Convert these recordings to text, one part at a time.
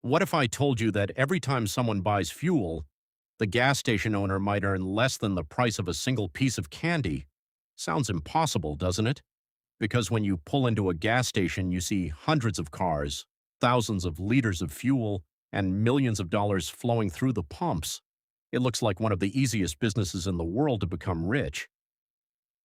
What if I told you that every time someone buys fuel, the gas station owner might earn less than the price of a single piece of candy? Sounds impossible, doesn't it? Because when you pull into a gas station, you see hundreds of cars, thousands of liters of fuel, and millions of dollars flowing through the pumps. It looks like one of the easiest businesses in the world to become rich.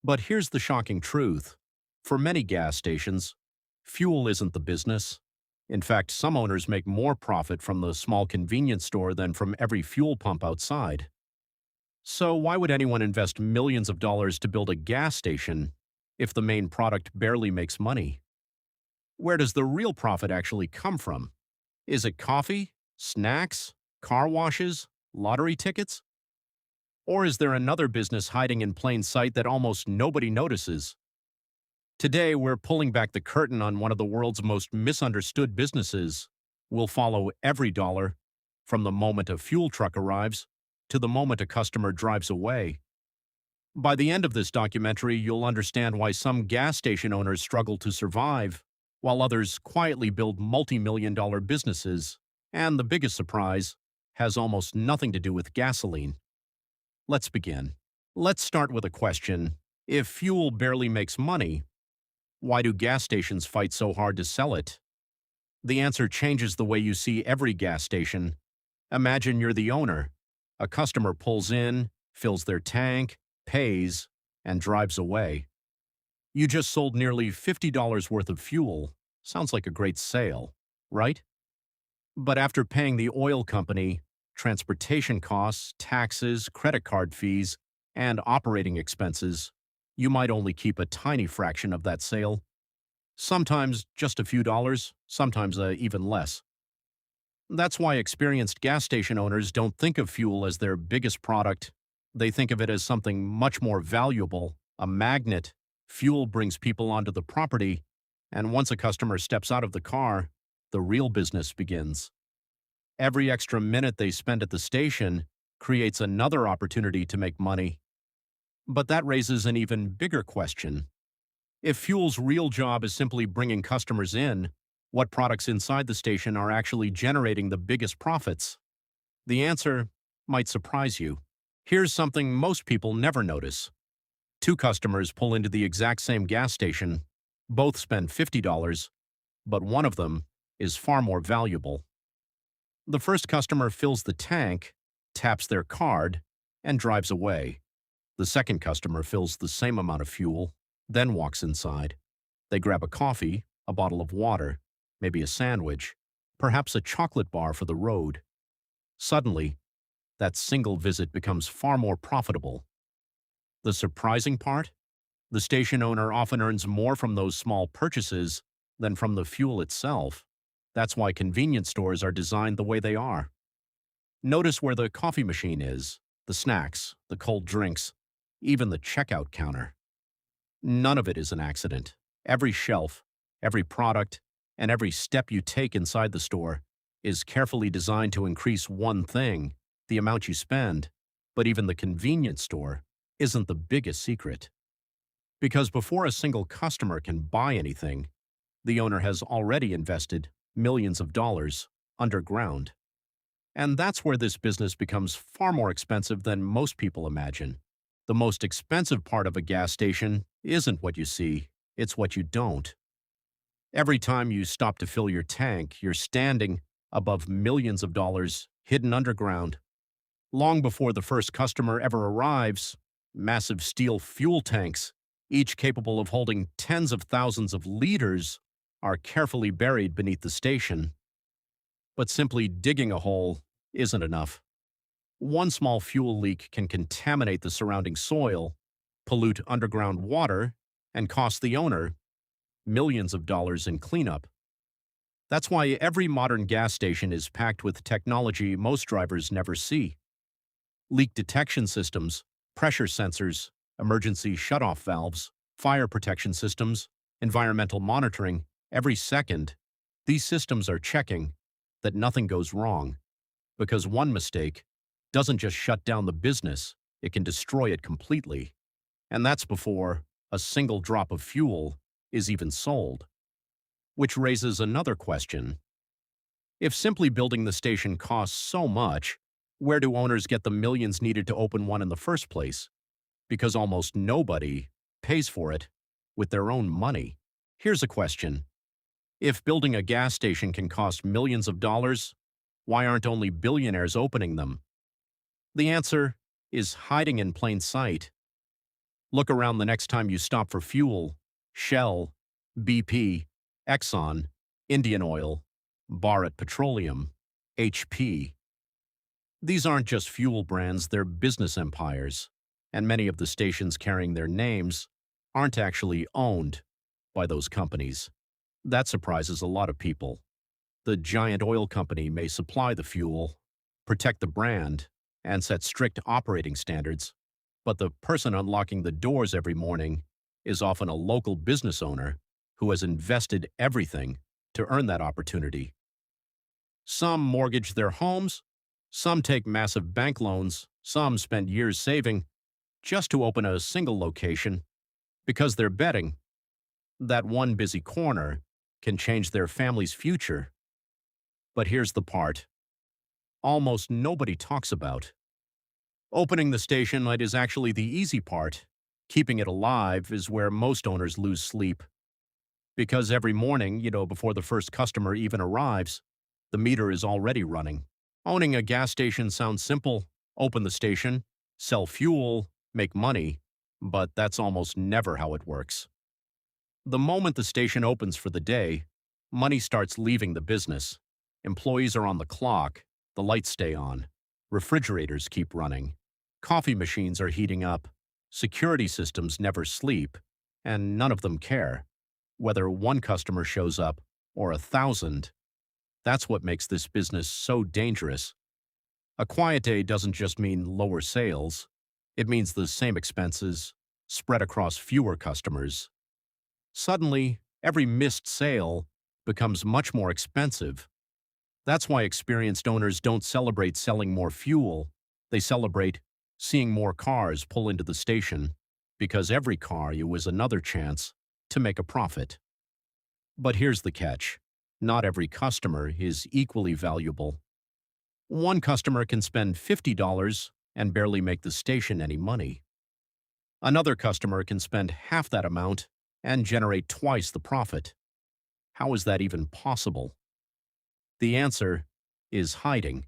But here's the shocking truth. For many gas stations, fuel isn't the business. In fact, some owners make more profit from the small convenience store than from every fuel pump outside. So why would anyone invest millions of dollars to build a gas station if the main product barely makes money? Where does the real profit actually come from? Is it coffee, snacks, car washes, lottery tickets? Or is there another business hiding in plain sight that almost nobody notices? Today, we're pulling back the curtain on one of the world's most misunderstood businesses. We'll follow every dollar, from the moment a fuel truck arrives to the moment a customer drives away. By the end of this documentary, you'll understand why some gas station owners struggle to survive, while others quietly build multi-million-dollar businesses. And the biggest surprise has almost nothing to do with gasoline. Let's begin. Let's start with a question. If fuel barely makes money, why do gas stations fight so hard to sell it? The answer changes the way you see every gas station. Imagine you're the owner. A customer pulls in, fills their tank, pays, and drives away. You just sold nearly $50 worth of fuel. Sounds like a great sale, right? But after paying the oil company, transportation costs, taxes, credit card fees, and operating expenses, you might only keep a tiny fraction of that sale. Sometimes just a few dollars, sometimes even less. That's why experienced gas station owners don't think of fuel as their biggest product. They think of it as something much more valuable, a magnet. Fuel brings people onto the property, and once a customer steps out of the car, the real business begins. Every extra minute they spend at the station creates another opportunity to make money. But that raises an even bigger question. If fuel's real job is simply bringing customers in, what products inside the station are actually generating the biggest profits? The answer might surprise you. Here's something most people never notice. Two customers pull into the exact same gas station. Both spend $50, but one of them is far more valuable. The first customer fills the tank, taps their card, and drives away. The second customer fills the same amount of fuel, then walks inside. They grab a coffee, a bottle of water, maybe a sandwich, perhaps a chocolate bar for the road. Suddenly, that single visit becomes far more profitable. The surprising part? The station owner often earns more from those small purchases than from the fuel itself. That's why convenience stores are designed the way they are. Notice where the coffee machine is, the snacks, the cold drinks, even the checkout counter. None of it is an accident. Every shelf, every product, and every step you take inside the store is carefully designed to increase one thing, the amount you spend. But even the convenience store isn't the biggest secret. Because before a single customer can buy anything, the owner has already invested millions of dollars underground. And that's where this business becomes far more expensive than most people imagine. The most expensive part of a gas station isn't what you see, it's what you don't. Every time you stop to fill your tank, you're standing above millions of dollars hidden underground. Long before the first customer ever arrives, massive steel fuel tanks, each capable of holding tens of thousands of liters, are carefully buried beneath the station. But simply digging a hole isn't enough. One small fuel leak can contaminate the surrounding soil, pollute underground water, and cost the owner millions of dollars in cleanup. That's why every modern gas station is packed with technology most drivers never see. Leak detection systems, pressure sensors, emergency shutoff valves, fire protection systems, environmental monitoring. Every second, these systems are checking that nothing goes wrong, because one mistake doesn't just shut down the business, it can destroy it completely. And that's before a single drop of fuel is even sold. Which raises another question. If simply building the station costs so much, where do owners get the millions needed to open one in the first place? Because almost nobody pays for it with their own money. Here's a question. If building a gas station can cost millions of dollars, why aren't only billionaires opening them? The answer is hiding in plain sight. Look around the next time you stop for fuel. Shell, BP, Exxon, Indian Oil, Bharat Petroleum, HP. These aren't just fuel brands, they're business empires, and many of the stations carrying their names aren't actually owned by those companies. That surprises a lot of people. The giant oil company may supply the fuel, protect the brand, and set strict operating standards, but the person unlocking the doors every morning is often a local business owner who has invested everything to earn that opportunity. Some mortgage their homes, some take massive bank loans, some spend years saving just to open a single location because they're betting that one busy corner can change their family's future. But here's the part almost nobody talks about. Opening the station light is actually the easy part. Keeping it alive is where most owners lose sleep. Because every morning, before the first customer even arrives, the meter is already running. Owning a gas station sounds simple. Open the station, sell fuel, make money, but that's almost never how it works. The moment the station opens for the day, money starts leaving the business. Employees are on the clock, the lights stay on, refrigerators keep running, coffee machines are heating up, security systems never sleep, and none of them care. Whether one customer shows up or 1,000, that's what makes this business so dangerous. A quiet day doesn't just mean lower sales, it means the same expenses, spread across fewer customers. Suddenly, every missed sale becomes much more expensive. That's why experienced owners don't celebrate selling more fuel, they celebrate seeing more cars pull into the station, because every car is another chance to make a profit. But here's the catch. Not every customer is equally valuable. One customer can spend $50 and barely make the station any money. Another customer can spend half that amount and generate twice the profit. How is that even possible? The answer is hiding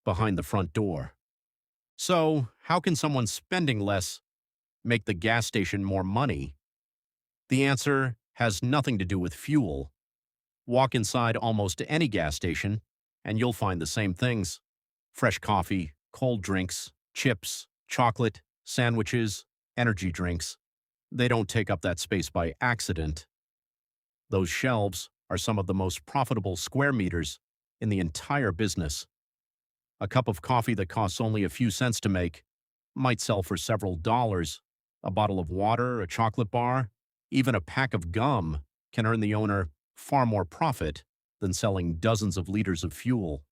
behind the front door. So, how can someone spending less make the gas station more money? The answer has nothing to do with fuel. Walk inside almost any gas station, and you'll find the same things. Fresh coffee, cold drinks, chips, chocolate, sandwiches, energy drinks. They don't take up that space by accident. Those shelves are some of the most profitable square meters in the entire business. A cup of coffee that costs only a few cents to make might sell for several dollars. A bottle of water, a chocolate bar, even a pack of gum can earn the owner far more profit than selling dozens of liters of fuel.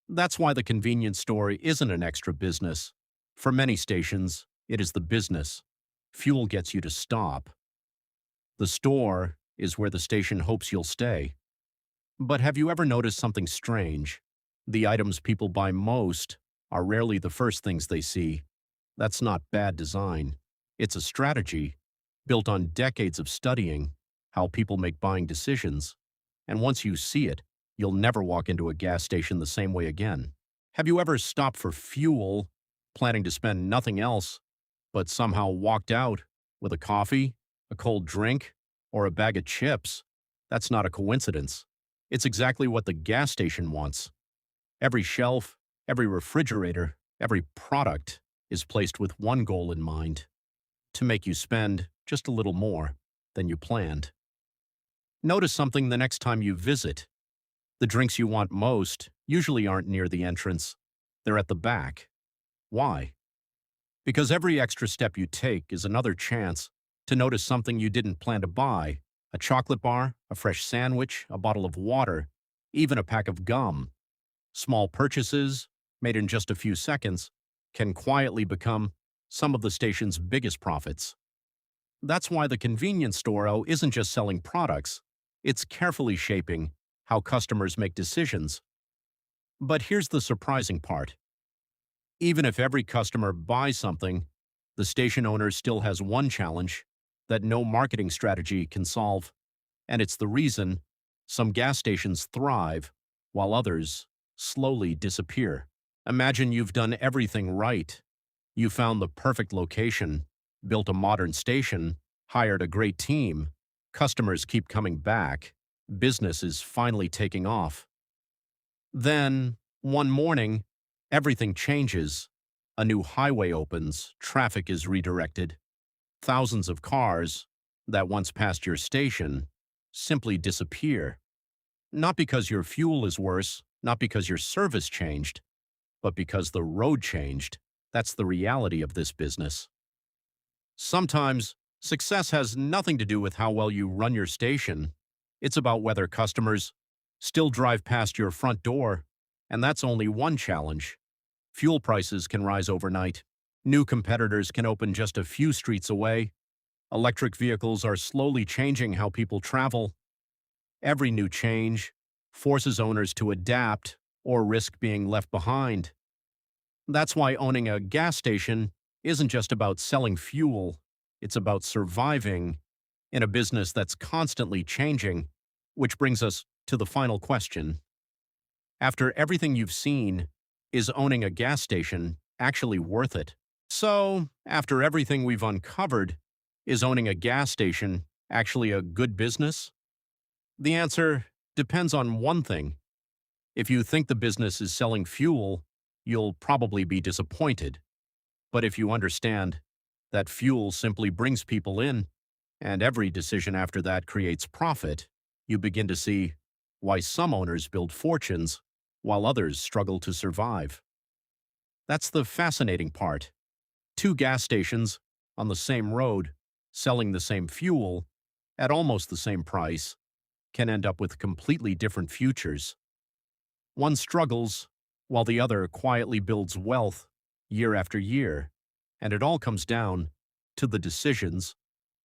That's why the convenience store isn't an extra business. For many stations, it is the business. Fuel gets you to stop. The store is where the station hopes you'll stay. But have you ever noticed something strange? The items people buy most are rarely the first things they see. That's not bad design. It's a strategy built on decades of studying how people make buying decisions. And once you see it, you'll never walk into a gas station the same way again. Have you ever stopped for fuel, planning to spend nothing else, but somehow walked out with a coffee, a cold drink, or a bag of chips? That's not a coincidence. It's exactly what the gas station wants. Every shelf, every refrigerator, every product is placed with one goal in mind: to make you spend just a little more than you planned. Notice something the next time you visit. The drinks you want most usually aren't near the entrance. They're at the back. Why? Because every extra step you take is another chance to notice something you didn't plan to buy: a chocolate bar, a fresh sandwich, a bottle of water, even a pack of gum. Small purchases, made in just a few seconds, can quietly become some of the station's biggest profits. That's why the convenience store isn't just selling products, it's carefully shaping how customers make decisions. But here's the surprising part. Even if every customer buys something, the station owner still has one challenge that no marketing strategy can solve, and it's the reason some gas stations thrive while others slowly disappear. Imagine you've done everything right. You found the perfect location, built a modern station, hired a great team, customers keep coming back, business is finally taking off. Then, one morning, everything changes. A new highway opens, traffic is redirected. Thousands of cars that once passed your station simply disappear. Not because your fuel is worse, not because your service changed, but because the road changed. That's the reality of this business. Sometimes, success has nothing to do with how well you run your station. It's about whether customers still drive past your front door, and that's only one challenge. Fuel prices can rise overnight. New competitors can open just a few streets away. Electric vehicles are slowly changing how people travel. Every new change forces owners to adapt or risk being left behind. That's why owning a gas station isn't just about selling fuel, it's about surviving in a business that's constantly changing, which brings us to the final question. After everything you've seen, is owning a gas station actually worth it? So, after everything we've uncovered, is owning a gas station actually a good business? The answer depends on one thing. If you think the business is selling fuel, you'll probably be disappointed. But if you understand that fuel simply brings people in, and every decision after that creates profit, you begin to see why some owners build fortunes while others struggle to survive. That's the fascinating part. Two gas stations on the same road, selling the same fuel at almost the same price, can end up with completely different futures. One struggles while the other quietly builds wealth year after year, and it all comes down to the decisions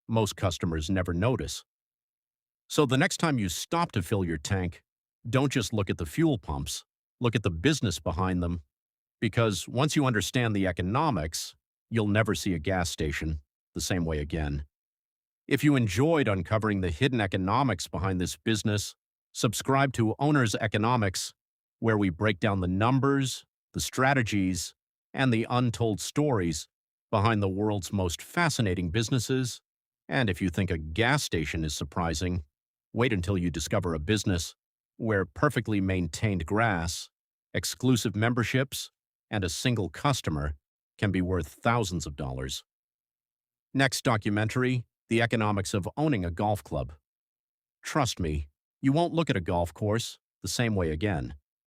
most customers never notice. So the next time you stop to fill your tank, don't just look at the fuel pumps, look at the business behind them, because once you understand the economics, you'll never see a gas station the same way again. If you enjoyed uncovering the hidden economics behind this business, subscribe to Owner's Economics, where we break down the numbers, the strategies, and the untold stories behind the world's most fascinating businesses. And if you think a gas station is surprising, wait until you discover a business where perfectly maintained grass, exclusive memberships, and a single customer can be worth thousands of dollars. Next documentary, The Economics of Owning a Golf Club. Trust me, you won't look at a golf course the same way again.